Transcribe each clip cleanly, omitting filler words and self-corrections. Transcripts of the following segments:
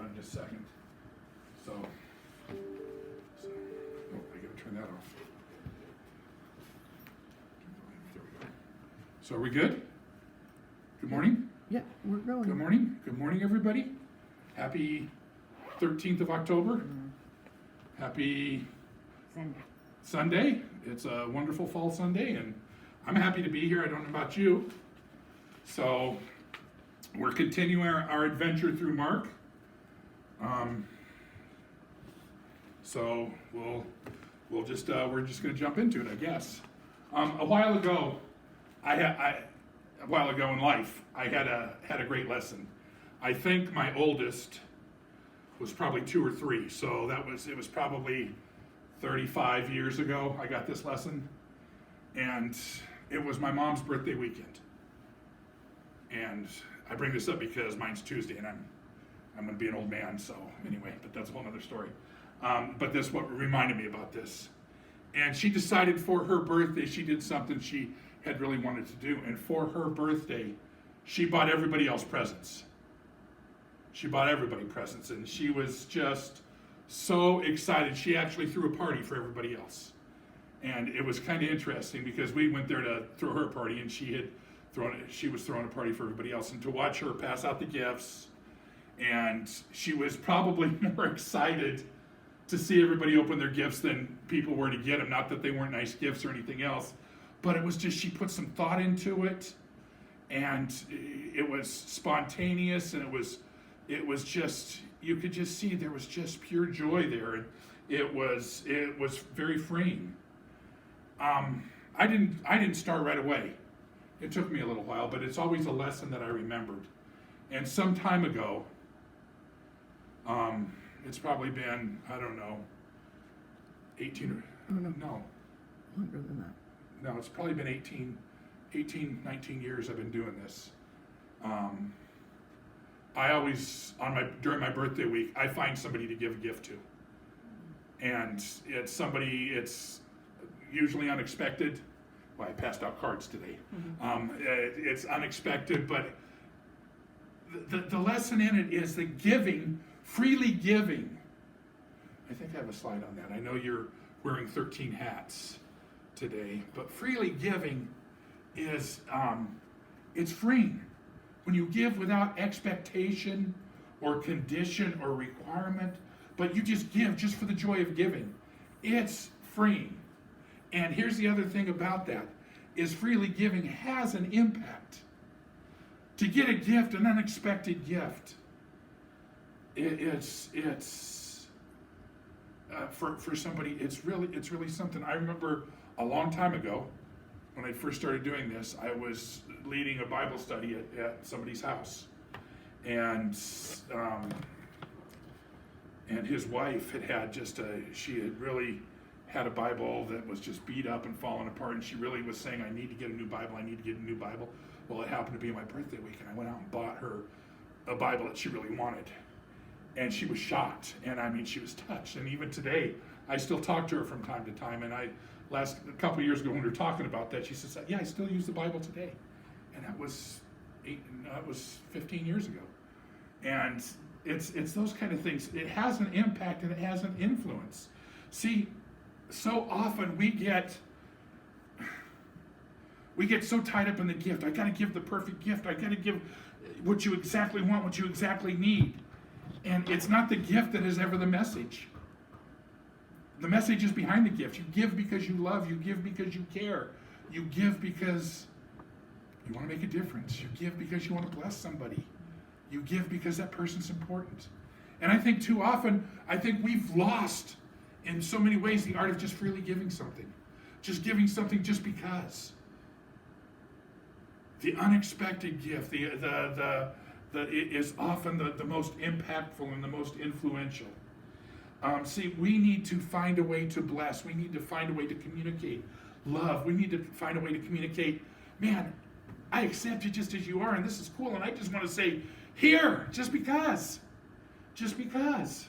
in just a second. So oh, I gotta turn that off. There we go. So are we good? Good morning? Yeah, we're going. Good morning. Good morning, everybody. Happy 13th of October. Happy Sunday. It's a wonderful fall Sunday, and I'm happy to be here. I don't know about you. So we're continuing our adventure through Mark. So we're just going to jump into it, I guess. A while ago in life, I had a great lesson. I think my oldest was probably 2 or 3, so it was probably 35 years ago I got this lesson, and it was my mom's birthday weekend. And I bring this up because mine's Tuesday, and I'm going to be an old man, so anyway, but that's a whole other story. But this what reminded me about this. And she decided for her birthday, she did something she had really wanted to do, and for her birthday, she bought everybody else presents. She bought everybody presents, and she was just so excited. She actually threw a party for everybody else. And it was kind of interesting because we went there to throw her a party, and she was throwing a party for everybody else. And to watch her pass out the gifts, and she was probably more excited to see everybody open their gifts than people were to get them. Not that they weren't nice gifts or anything else, but it was just, she put some thought into it, and it was spontaneous, and it was just, you could just see there was just pure joy there, and it was very freeing. I didn't start right away. It took me a little while, but it's always a lesson that I remembered. And some time ago, it's probably been, I don't know, 18 or, no. Longer than that. No, it's probably been 18, 19 years I've been doing this. I always, during my birthday week, I find somebody to give a gift to. And it's usually unexpected. Well, I passed out cards today. Mm-hmm. It's unexpected, but the lesson in it is that giving, freely giving. I think I have a slide on that. I know you're wearing 13 hats today, but freely giving is, it's freeing. When you give without expectation or condition or requirement, but you just give just for the joy of giving, it's freeing. And here's the other thing about that, is freely giving has an impact. To get a gift, an unexpected gift, it's for somebody, it's really something. I remember a long time ago, when I first started doing this, I was leading a Bible study at somebody's house, and his wife she had really had a Bible that was just beat up and falling apart, and she really was saying, I need to get a new Bible. Well, it happened to be my birthday week, and I went out and bought her a Bible that she really wanted, and she was shocked, and I mean, she was touched, and even today, I still talk to her from time to time, and a couple of years ago when we were talking about that, she says, yeah, I still use the Bible today. And that was 15 years ago. And it's those kind of things. It has an impact and it has an influence. See, so often we get so tied up in the gift. I got to give the perfect gift. I got to give what you exactly want, what you exactly need. And it's not the gift that is ever the message. The message is behind the gift. You give because you love. You give because you care. You give because you want to make a difference. You give because you want to bless somebody. You give because that person's important. And I think too often, we've lost in so many ways the art of just freely giving something. Just giving something just because. The unexpected gift, it is often the most impactful and the most influential. See, we need to find a way to bless. We need to find a way to communicate love. We need to find a way to communicate, man, I accept you just as you are, and this is cool, and I just want to say, here, just because. Just because.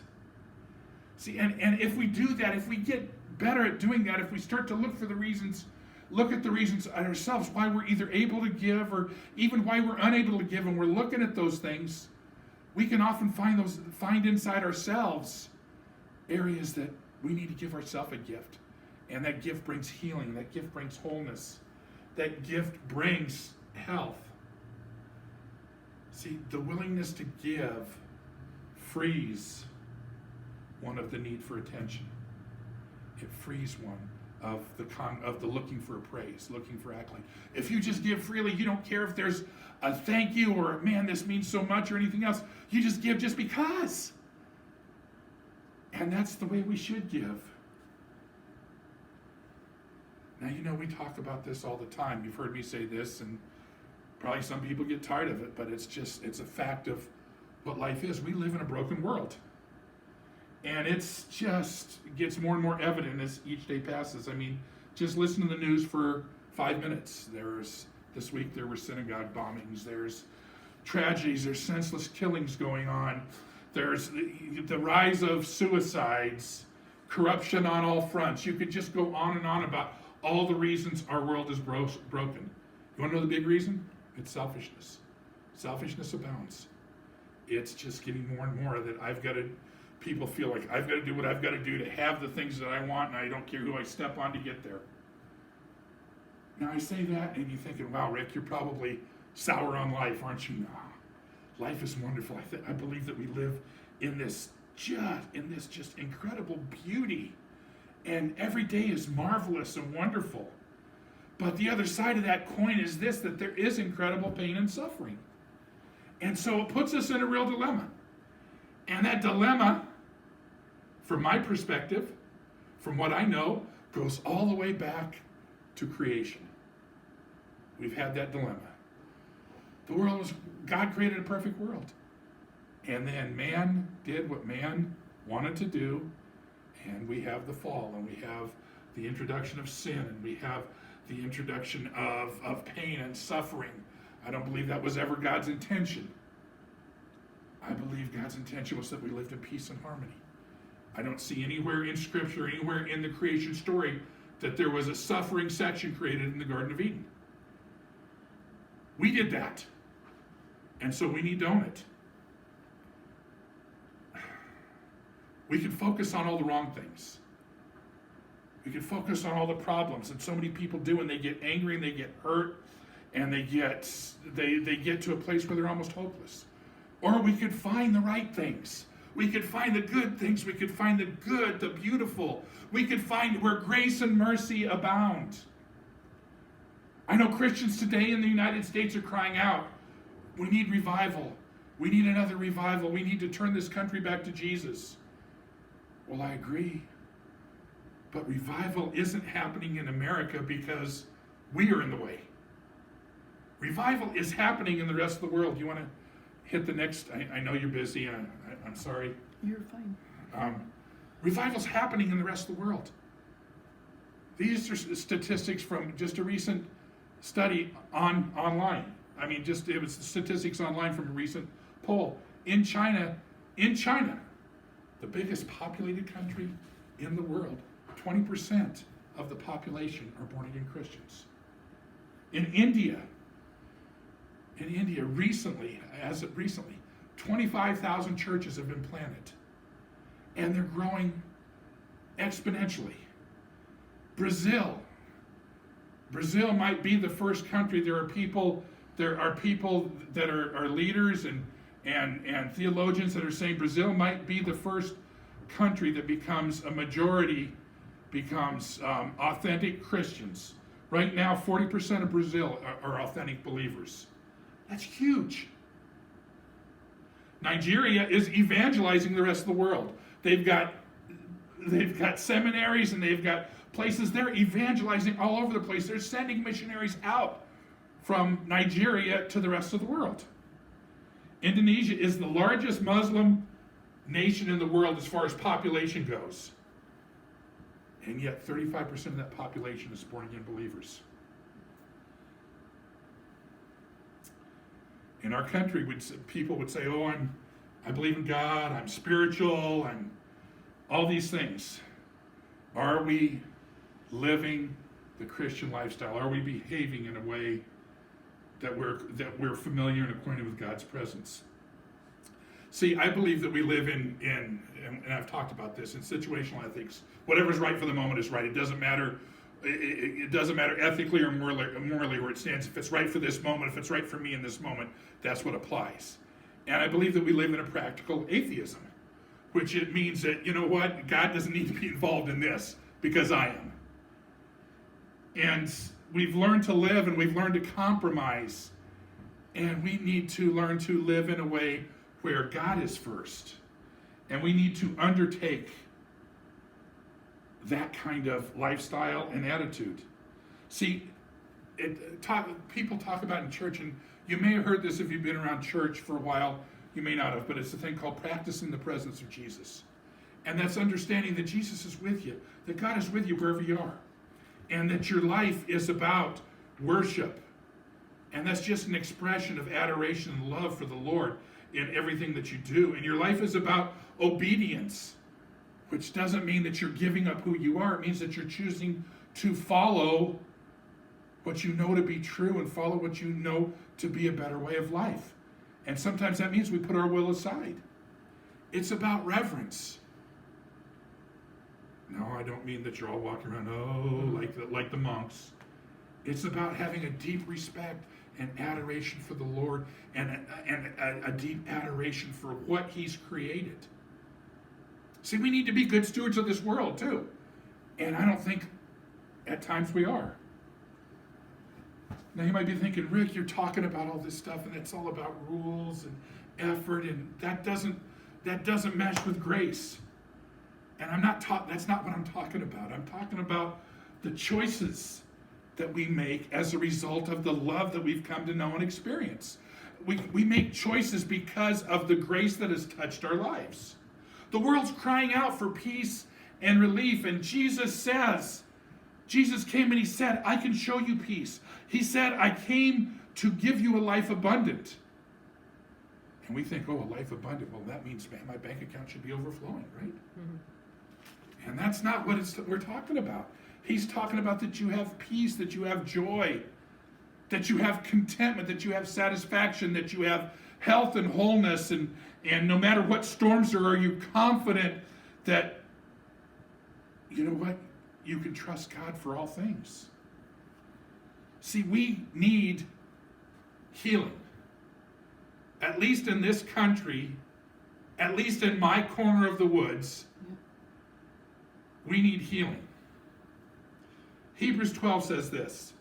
See, and if we do that, if we get better at doing that, if we start to look at the reasons ourselves why we're either able to give or even why we're unable to give, and we're looking at those things, we can often find inside ourselves areas that we need to give ourselves a gift. And that gift brings healing, that gift brings wholeness, that gift brings health. See, the willingness to give frees one of the need for attention. It frees one of the looking for praise, looking for accolade. If you just give freely, you don't care if there's a thank you or, man, this means so much or anything else. You just give just because. And that's the way we should give. Now, we talk about this all the time. You've heard me say this, and probably some people get tired of it, but it's a fact of what life is. We live in a broken world. And it gets more and more evident as each day passes. I mean, just listen to the news for 5 minutes. This week there were synagogue bombings. There's tragedies. There's senseless killings going on. There's the rise of suicides, corruption on all fronts. You could just go on and on about all the reasons our world is broken. You want to know the big reason? It's selfishness. Selfishness abounds. It's just getting more and more that people feel like I've got to do what I've got to do to have the things that I want, and I don't care who I step on to get there. Now I say that, and you're thinking, wow, Rick, you're probably sour on life, aren't you? No. Life is wonderful. I believe that we live in this just incredible beauty, and every day is marvelous and wonderful. But the other side of that coin is this, that there is incredible pain and suffering. And so it puts us in a real dilemma. And that dilemma, from my perspective, from what I know, goes all the way back to creation. We've had that dilemma. God created a perfect world. And then man did what man wanted to do, and we have the fall, and we have the introduction of sin, and we have the introduction of pain and suffering. I don't believe that was ever God's intention. I believe God's intention was that we lived in peace and harmony. I don't see anywhere in Scripture, anywhere in the creation story, that there was a suffering section created in the Garden of Eden. We did that. And so we need to own it. We can focus on all the wrong things. We can focus on all the problems, and so many people do, and they get angry and they get hurt, and they get to a place where they're almost hopeless. Or we could find the right things. We could find the good things. We could find the good, the beautiful. We could find where grace and mercy abound. I know Christians today in the United States are crying out, we need revival. We need another revival. We need to turn this country back to Jesus. Well, I agree. But revival isn't happening in America because we are in the way. Revival is happening in the rest of the world. You want to hit the next? I know you're busy. I'm sorry. You're fine. Revival's happening in the rest of the world. These are statistics from just a recent study online. It was statistics online from a recent poll. In China, the biggest populated country in the world, 20% of the population are born-again Christians. In India, recently, 25,000 churches have been planted, and they're growing exponentially. Brazil might be the first country. There are people that are leaders and theologians that are saying Brazil might be the first country that becomes authentic Christians. Right now, 40% of Brazil are authentic believers. That's huge. Nigeria is evangelizing the rest of the world. They've got seminaries, and they've got places. They're evangelizing all over the place. They're sending missionaries out from Nigeria to the rest of the world. Indonesia is the largest Muslim nation in the world as far as population goes. And yet 35% of that population is born-again believers. In our country, people would say, I believe in God, I'm spiritual, I'm all these things. Are we living the Christian lifestyle? Are we behaving in a way that we're familiar and acquainted with God's presence? See, I believe that we live and I've talked about this, in situational ethics. Whatever's right for the moment is right. It doesn't matter. It doesn't matter ethically or morally where it stands. If it's right for this moment, if it's right for me in this moment, that's what applies. And I believe that we live in a practical atheism, which it means that, you know what, God doesn't need to be involved in this because I am. And we've learned to live and we've learned to compromise. And we need to learn to live in a way where God is first. And we need to undertake that kind of lifestyle and attitude. See, people talk about in church, and you may have heard this if you've been around church for a while, you may not have, but it's a thing called practicing the presence of Jesus. And that's understanding that Jesus is with you, that God is with you wherever you are, and that your life is about worship. And that's just an expression of adoration and love for the Lord in everything that you do. And your life is about obedience, which doesn't mean that you're giving up who you are. It means that you're choosing to follow what you know to be true and follow what you know to be a better way of life. And sometimes that means we put our will aside. It's about reverence. No, I don't mean that you're all walking around, like the monks. It's about having a deep respect and adoration for the Lord and a deep adoration for what He's created. See, we need to be good stewards of this world too. And I don't think at times we are. Now you might be thinking, Rick, you're talking about all this stuff and it's all about rules and effort, and that doesn't mesh with grace. And that's not what I'm talking about. I'm talking about the choices that we make as a result of the love that we've come to know and experience. We make choices because of the grace that has touched our lives. The world's crying out for peace and relief, and Jesus came and He said, I can show you peace. He said, I came to give you a life abundant. And we think, oh, a life abundant, well, that means, man, my bank account should be overflowing, right? Mm-hmm. And that's not what we're talking about. He's talking about that you have peace, that you have joy, that you have contentment, that you have satisfaction, that you have health and wholeness, and no matter what storms there are, you're confident that, you know what, you can trust God for all things. See, we need healing. At least in this country, at least in my corner of the woods, we need healing. Hebrews 12 says this,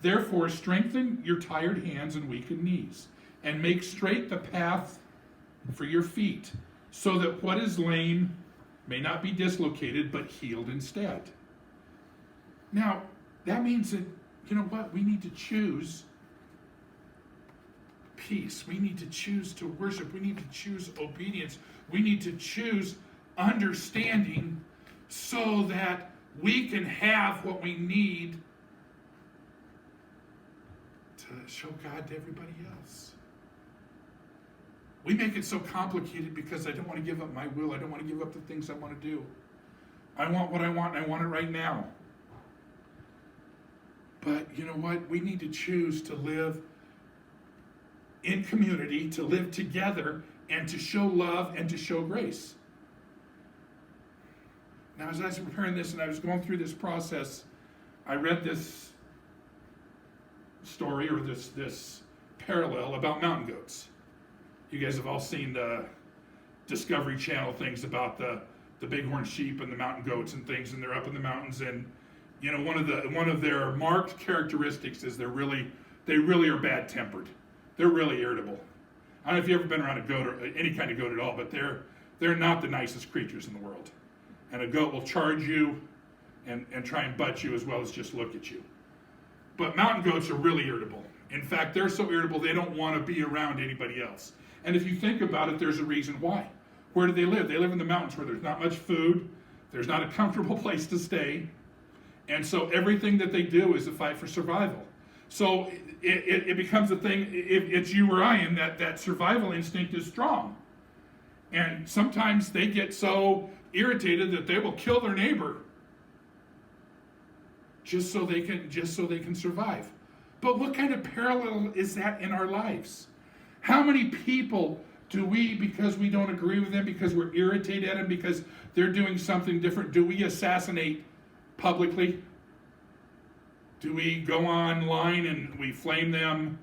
therefore strengthen your tired hands and weakened knees, and make straight the path for your feet, so that what is lame may not be dislocated, but healed instead. Now, that means that, you know what, we need to choose peace. We need to choose to worship. We need to choose obedience. We need to choose understanding so that we can have what we need to show God to everybody else. We make it so complicated because I don't want to give up my will. I don't want to give up the things I want to do. I want what I want, and I want it right now. But you know what? We need to choose to live in community, to live together, and to show love and to show grace. Now, as I was preparing this and I was going through this process, I read this story or this parallel about mountain goats. You guys have all seen the Discovery Channel things about the bighorn sheep and the mountain goats and things, and they're up in the mountains, and you know, one of their marked characteristics is they really are bad-tempered. They're really irritable. I don't know if you've ever been around a goat or any kind of goat at all, but they're not the nicest creatures in the world. And a goat will charge you and try and butt you as well as just look at you. But mountain goats are really irritable. In fact, they're so irritable they don't want to be around anybody else. And if you think about it, there's a reason why. Where do they live? They live in the mountains where there's not much food, there's not a comfortable place to stay, and so everything that they do is a fight for survival. So it becomes a thing, if it's you or I, and that survival instinct is strong. And sometimes they get so irritated that they will kill their neighbor just so they can survive. But what kind of parallel is that in our lives? How many people Do we, because we don't agree with them, because we're irritated at them, because they're doing something different, do we assassinate publicly? Do we go online and we flame them,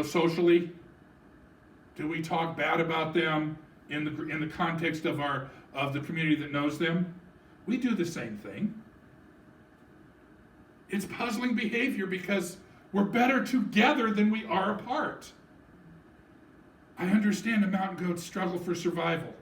socially? Do we talk bad about them in the context of the community that knows them? We do the same thing. It's puzzling behavior because we're better together than we are apart. I understand the mountain goats struggle for survival.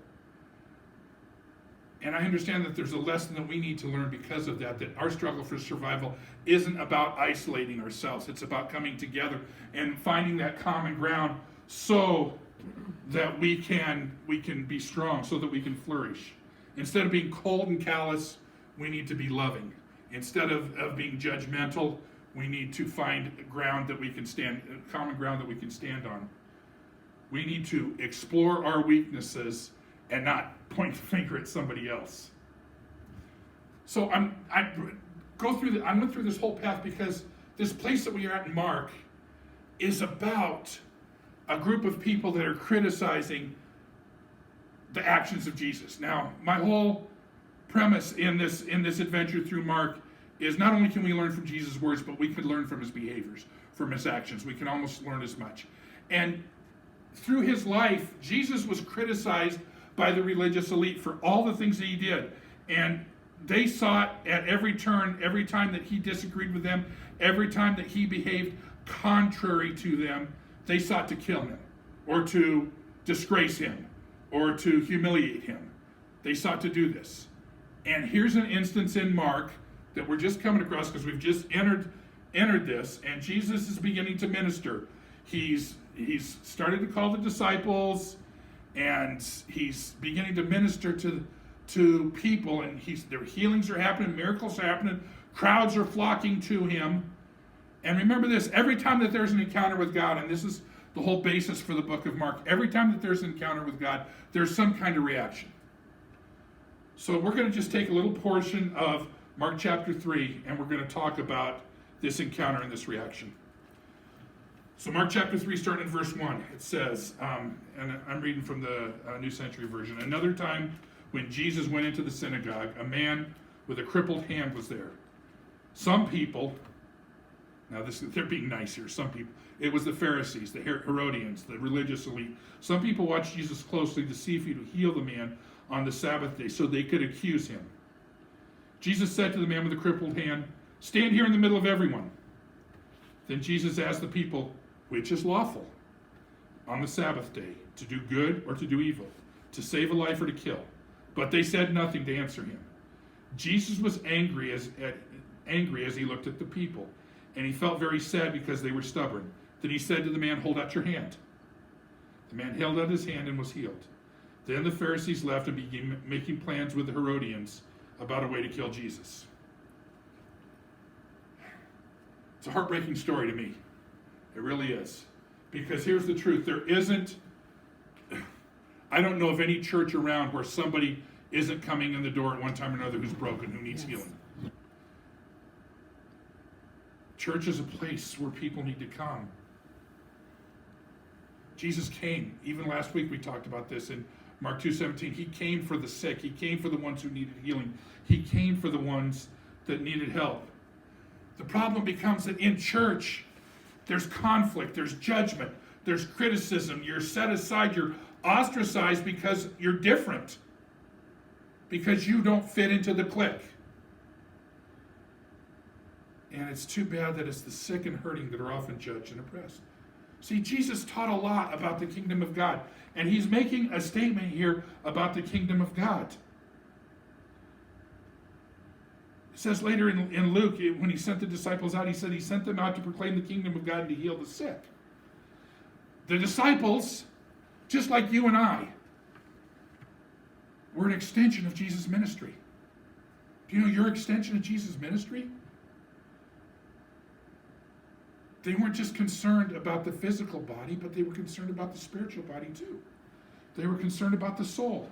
And I understand that there's a lesson that we need to learn because of that our struggle for survival isn't about isolating ourselves. It's about coming together and finding that common ground so that we can be strong, so that we can flourish. Instead of being cold and callous, we need to be loving. Instead of being judgmental, we need to find ground that we can stand, common ground that we can stand on. We need to explore our weaknesses and not point the finger at somebody else. So I went through this whole path because this place that we are at in Mark is about a group of people that are criticizing the actions of Jesus. Now, my whole premise in this adventure through Mark is not only can we learn from Jesus' words, but we can learn from his behaviors, from his actions. We can almost learn as much. And through his life, Jesus was criticized by the religious elite for all the things that he did. And they sought at every turn, every time that he disagreed with them, every time that he behaved contrary to them, they sought to kill him, or to disgrace him, or to humiliate him. They sought to do this. And here's an instance in Mark that we're just coming across because we've just entered this, and Jesus is beginning to minister. He's started to call the disciples, and he's beginning to minister to people, and their healings are happening, miracles are happening, crowds are flocking to him. And remember this, every time that there's an encounter with God, and this is the whole basis for the book of Mark, every time that there's an encounter with God, there's some kind of reaction. So we're going to just take a little portion of Mark chapter 3, and we're going to talk about this encounter and this reaction. So Mark chapter 3, starting in verse 1, it says, and I'm reading from the New Century Version, another time when Jesus went into the synagogue, a man with a crippled hand was there. Some people, they're being nice here, some people, it was the Pharisees, the Herodians, the religious elite. Some people watched Jesus closely to see if he would heal the man on the Sabbath day so they could accuse him. Jesus said to the man with the crippled hand, "Stand here in the middle of everyone." Then Jesus asked the people, "Which is lawful on the Sabbath day, to do good or to do evil, to save a life or to kill?" But they said nothing to answer him. Jesus was angry as he looked at the people, and he felt very sad because they were stubborn. Then he said to the man, "Hold out your hand." The man held out his hand and was healed. Then the Pharisees left and began making plans with the Herodians about a way to kill Jesus. It's a heartbreaking story to me. It really is. Because here's the truth. I don't know of any church around where somebody isn't coming in the door at one time or another who's broken, who needs healing. Church is a place where people need to come. Jesus came. Even last week we talked about this in Mark 2:17. He came for the sick. He came for the ones who needed healing. He came for the ones that needed help. The problem becomes that in church, there's conflict, there's judgment, there's criticism. You're set aside, you're ostracized because you're different, because you don't fit into the clique. And it's too bad that it's the sick and hurting that are often judged and oppressed. See, Jesus taught a lot about the kingdom of God, and he's making a statement here about the kingdom of God. It says later in Luke, when he sent the disciples out, he said he sent them out to proclaim the kingdom of God and to heal the sick. The disciples, just like you and I, were an extension of Jesus' ministry. Do you know you're an extension of Jesus' ministry? They weren't just concerned about the physical body, but they were concerned about the spiritual body too. They were concerned about the soul.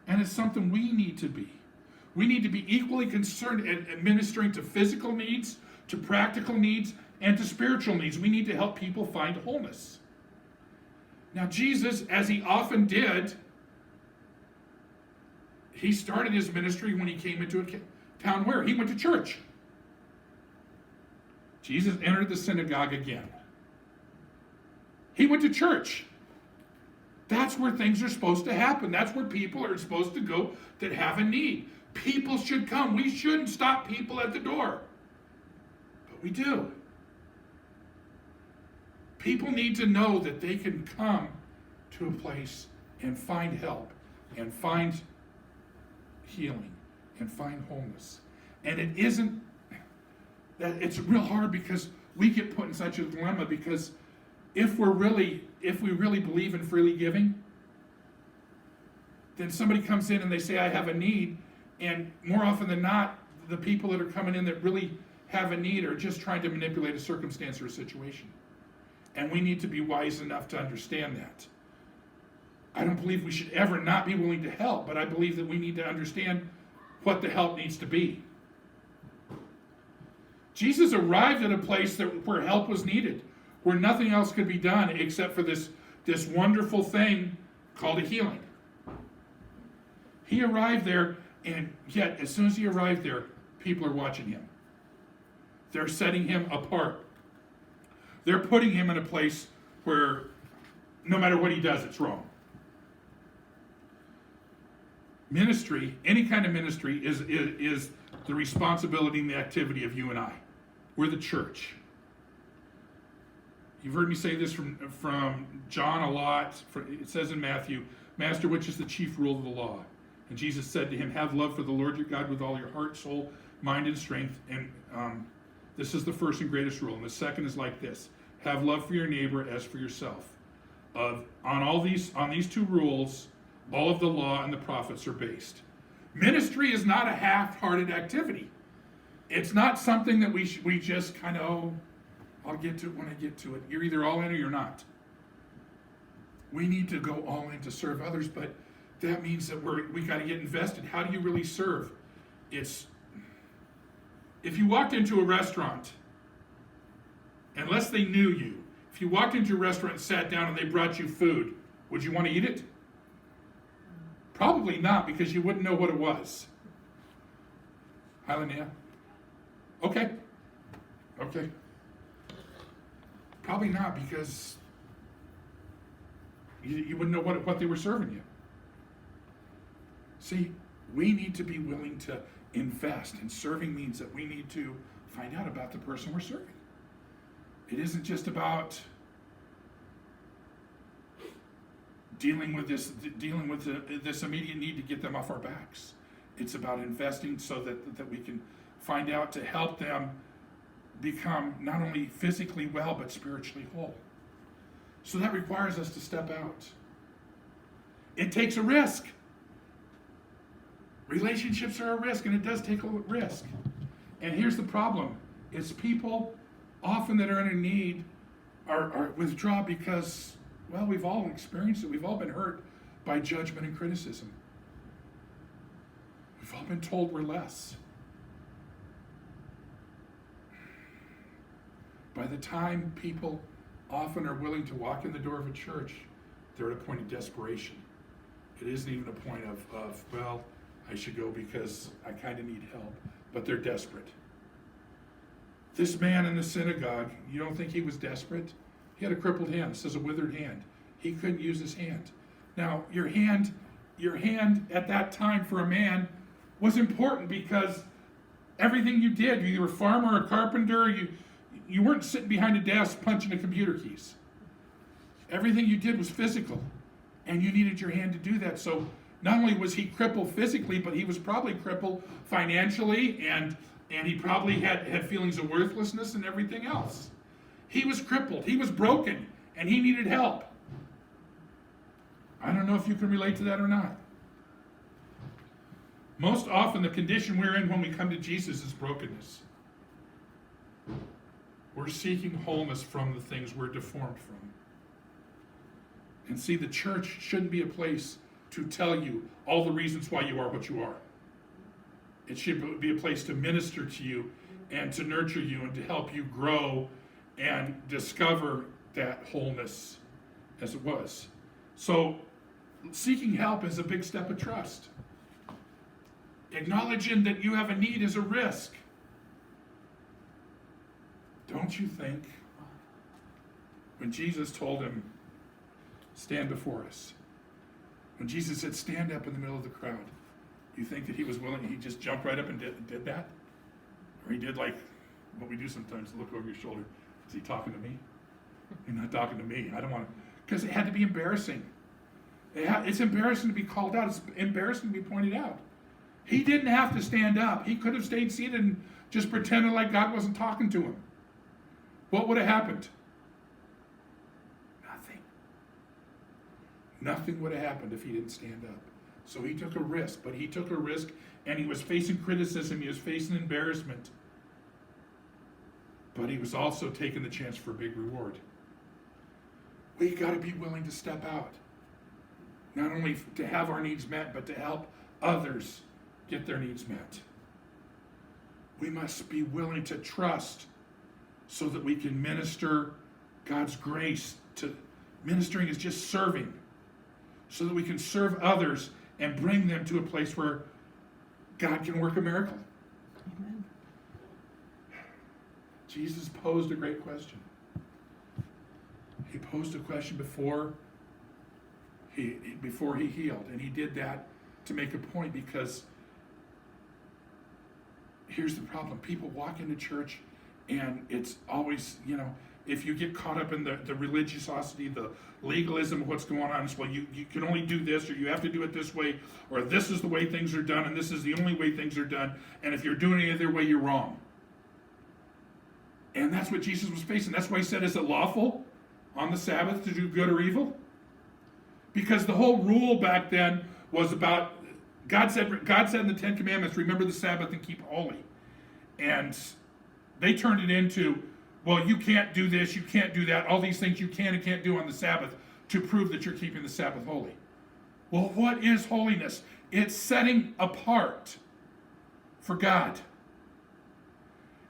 And it's something we need to be. We need to be equally concerned at administering to physical needs, to practical needs, and to spiritual needs. We need to help people find wholeness. Now Jesus, as he often did, he started his ministry when he came into a town where? He went to church. Jesus entered the synagogue again. He went to church. That's where things are supposed to happen. That's where people are supposed to go that have a need. People should come. We shouldn't stop people at the door. But we do. People need to know that they can come to a place and find help and find healing and find wholeness. And it isn't that it's real hard because we get put in such a dilemma because if we really believe in freely giving, then somebody comes in and they say, I have a need, and more often than not, the people that are coming in that really have a need are just trying to manipulate a circumstance or a situation. And we need to be wise enough to understand that. I don't believe we should ever not be willing to help, but I believe that we need to understand what the help needs to be. Jesus arrived at a place where help was needed, where nothing else could be done except for this wonderful thing called a healing. He arrived there, and yet as soon as he arrived there, people are watching him. They're setting him apart. They're putting him in a place where no matter what he does, it's wrong. Ministry, any kind of ministry, is the responsibility and the activity of you and I. We're the church. You've heard me say this from John a lot. It says in Matthew, Master, which is the chief rule of the law? And Jesus said to him, have love for the Lord your God with all your heart, soul, mind, and strength. And this is the first and greatest rule. And the second is like this. Have love for your neighbor as for yourself. On these two rules, all of the law and the prophets are based. Ministry is not a half-hearted activity. It's not something that we just kind of, I'll get to it when I get to it. You're either all in or you're not. We need to go all in to serve others, but that means that we got to get invested. How do you really serve? If you walked into a restaurant, unless they knew you, if you walked into a restaurant and sat down and they brought you food, would you want to eat it? Probably not, because you wouldn't know what it was. Hi, Linnea. Okay. Probably not, because you wouldn't know what they were serving you. See, we need to be willing to invest, and serving means that we need to find out about the person we're serving. It isn't just about dealing with this immediate need to get them off our backs. It's about investing so that we can find out to help them become not only physically well, but spiritually whole. So that requires us to step out. It takes a risk. Relationships are a risk, and it does take a risk. And here's the problem. It's people often that are in a need are withdraw because, well, we've all experienced it. We've all been hurt by judgment and criticism. We've all been told we're less. By the time people often are willing to walk in the door of a church, they're at a point of desperation. It isn't even a point of well, I should go because I kind of need help, but they're desperate. This man in the synagogue, you don't think he was desperate? He had a crippled hand. It says a withered hand. He couldn't use his hand. Now, your hand at that time for a man was important because everything you did, you were a farmer, a carpenter, you weren't sitting behind a desk punching the computer keys. Everything you did was physical, and you needed your hand to do that. So not only was he crippled physically, but he was probably crippled financially, and he probably had feelings of worthlessness and everything else. He was crippled, he was broken, and he needed help. I don't know if you can relate to that or not. Most often the condition we're in when we come to Jesus is brokenness. We're seeking wholeness from the things we're deformed from. And see, the church shouldn't be a place to tell you all the reasons why you are what you are. It should be a place to minister to you and to nurture you and to help you grow and discover that wholeness as it was. So seeking help is a big step of trust. Acknowledging that you have a need is a risk. Don't you think when Jesus told him, stand before us, when Jesus said, stand up in the middle of the crowd, you think that he was willing, he just jumped right up and did that? Or he did like what we do sometimes, look over your shoulder. Is he talking to me? He's not talking to me. I don't want to, because it had to be embarrassing. It's embarrassing to be called out. It's embarrassing to be pointed out. He didn't have to stand up. He could have stayed seated and just pretended like God wasn't talking to him. What would have happened? Nothing. Nothing would have happened if he didn't stand up. So he took a risk, but he took a risk and he was facing criticism, he was facing embarrassment. But he was also taking the chance for a big reward. We got to be willing to step out. Not only to have our needs met, but to help others get their needs met. We must be willing to trust so that we can minister God's grace. Ministering is just serving. So that we can serve others and bring them to a place where God can work a miracle. Amen. Jesus posed a great question. He posed a question before he healed. And he did that to make a point, because here's the problem. People walk into church and it's always, if you get caught up in the religiosity, the legalism of what's going on, it's, well, you can only do this, or you have to do it this way, or this is the way things are done, and this is the only way things are done, and if you're doing it any other way, you're wrong. And that's what Jesus was facing. That's why he said, is it lawful on the Sabbath to do good or evil? Because the whole rule back then was about, God said in the Ten Commandments, remember the Sabbath and keep it holy. And they turned it into, well, you can't do this, you can't do that, all these things you can and can't do on the Sabbath to prove that you're keeping the Sabbath holy. Well, what is holiness? It's setting apart for God.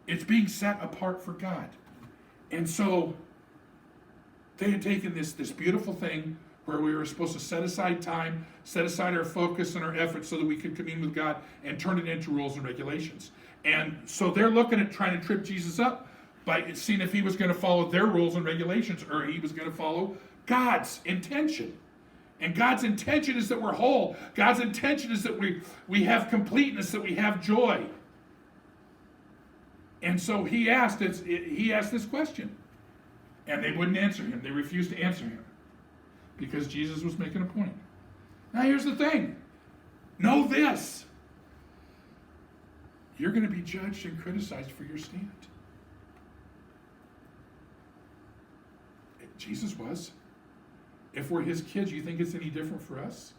It's being set apart for God. And so they had taken this beautiful thing where we were supposed to set aside time, set aside our focus and our efforts so that we could commune with God, and turn it into rules and regulations. And so they're looking at trying to trip Jesus up by seeing if he was going to follow their rules and regulations, or he was going to follow God's intention. And God's intention is that we're whole. God's intention is that we have completeness, that we have joy. And so he asked this question, and they wouldn't answer him. They refused to answer him because Jesus was making a point. Now here's the thing. Know this. You're going to be judged and criticized for your stand. Jesus was. If we're his kids, you think it's any different for us?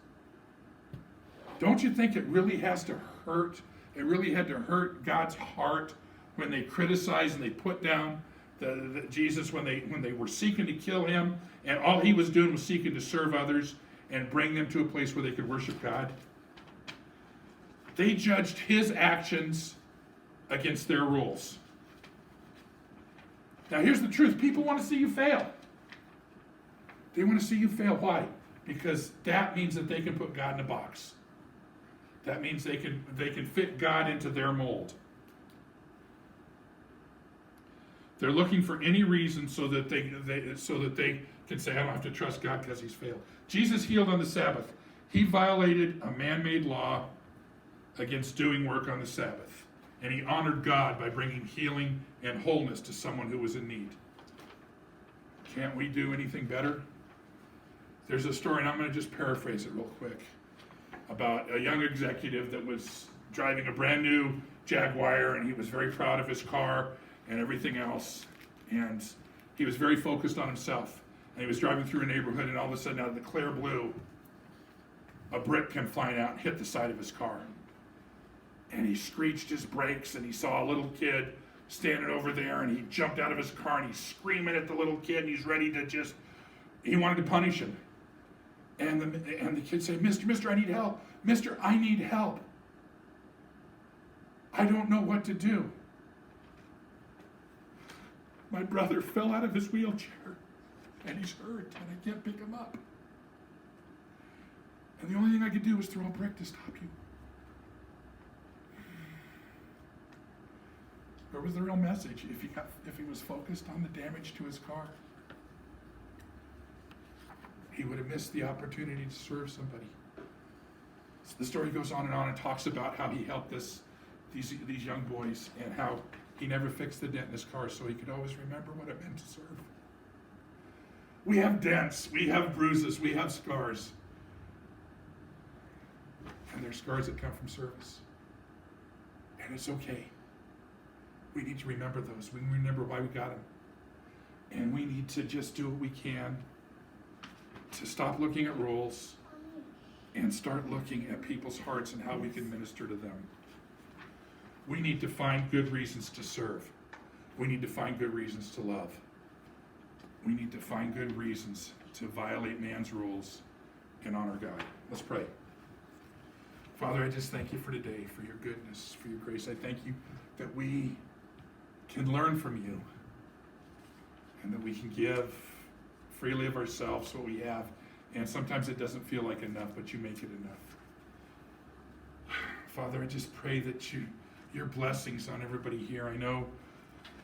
Don't you think it really has to hurt? It really had to hurt God's heart when they criticized and they put down the Jesus when they were seeking to kill him, and all he was doing was seeking to serve others and bring them to a place where they could worship God. They judged his actions against their rules. Now here's the truth. People want to see you fail. They want to see you fail. Why? Because that means that they can put God in a box. That means they can fit God into their mold. They're looking for any reason so that they can say, I don't have to trust God because he's failed. Jesus healed on the Sabbath. He violated a man-made law against doing work on the Sabbath. And he honored God by bringing healing and wholeness to someone who was in need. Can't we do anything better? There's a story, and I'm going to just paraphrase it real quick, about a young executive that was driving a brand new Jaguar, and he was very proud of his car and everything else. And he was very focused on himself. And he was driving through a neighborhood, and all of a sudden, out of the clear blue, a brick came flying out and hit the side of his car. And he screeched his brakes, and he saw a little kid standing over there, and he jumped out of his car, and he's screaming at the little kid, and he's ready to he wanted to punish him. And the kid said, Mister, I need help. Mister, I need help. I don't know what to do. My brother fell out of his wheelchair and he's hurt, and I can't pick him up. And the only thing I could do was throw a brick to stop you. Where was the real message if he was focused on the damage to his car? He would have missed the opportunity to serve somebody. So the story goes on and talks about how he helped these young boys and how he never fixed the dent in his car so he could always remember what it meant to serve. We have dents, we have bruises, we have scars. And they're scars that come from service. And it's okay. We need to remember those. We remember why we got them. And we need to just do what we can to stop looking at rules and start looking at people's hearts and how we can minister to them. We need to find good reasons to serve. We need to find good reasons to love. We need to find good reasons to violate man's rules and honor God. Let's pray. Father, I just thank you for today, for your goodness, for your grace. I thank you that we can learn from you and that we can give freely of ourselves what we have. And sometimes it doesn't feel like enough, but you make it enough. Father, I just pray that your blessings on everybody here. I know,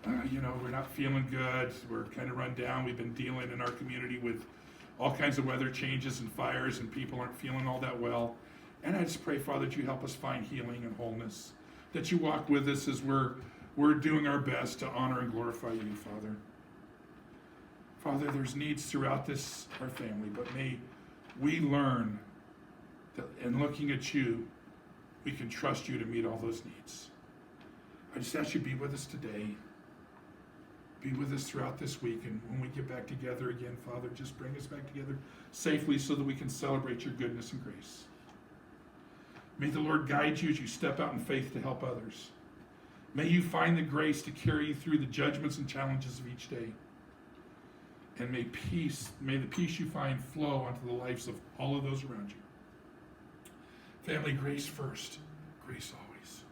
we're not feeling good. We're kind of run down. We've been dealing in our community with all kinds of weather changes and fires, and people aren't feeling all that well. And I just pray, Father, that you help us find healing and wholeness, that you walk with us as we're doing our best to honor and glorify you, Father. Father, there's needs throughout our family, but may we learn that in looking at you, we can trust you to meet all those needs. I just ask you to be with us today. Be with us throughout this week, and when we get back together again, Father, just bring us back together safely so that we can celebrate your goodness and grace. May the Lord guide you as you step out in faith to help others. May you find the grace to carry you through the judgments and challenges of each day. And may the peace you find flow onto the lives of all of those around you. Family, grace first, grace always.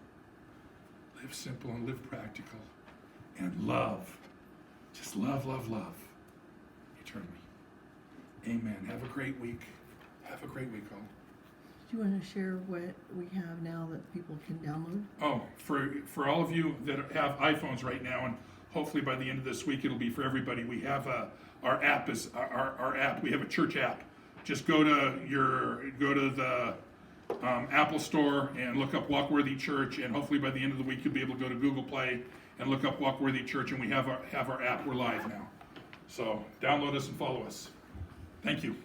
Live simple and live practical. And love. Just love, love, love. Eternally. Amen. Have a great week. Have a great week, all. Do you want to share what we have now that people can download? Oh, for all of you that have iPhones right now, and hopefully by the end of this week it'll be for everybody, we have our app. Our app. We have a church app. Just go to the Apple Store and look up Walkworthy Church, and hopefully by the end of the week you'll be able to go to Google Play and look up Walkworthy Church, and we have our app. We're live now. So download us and follow us. Thank you.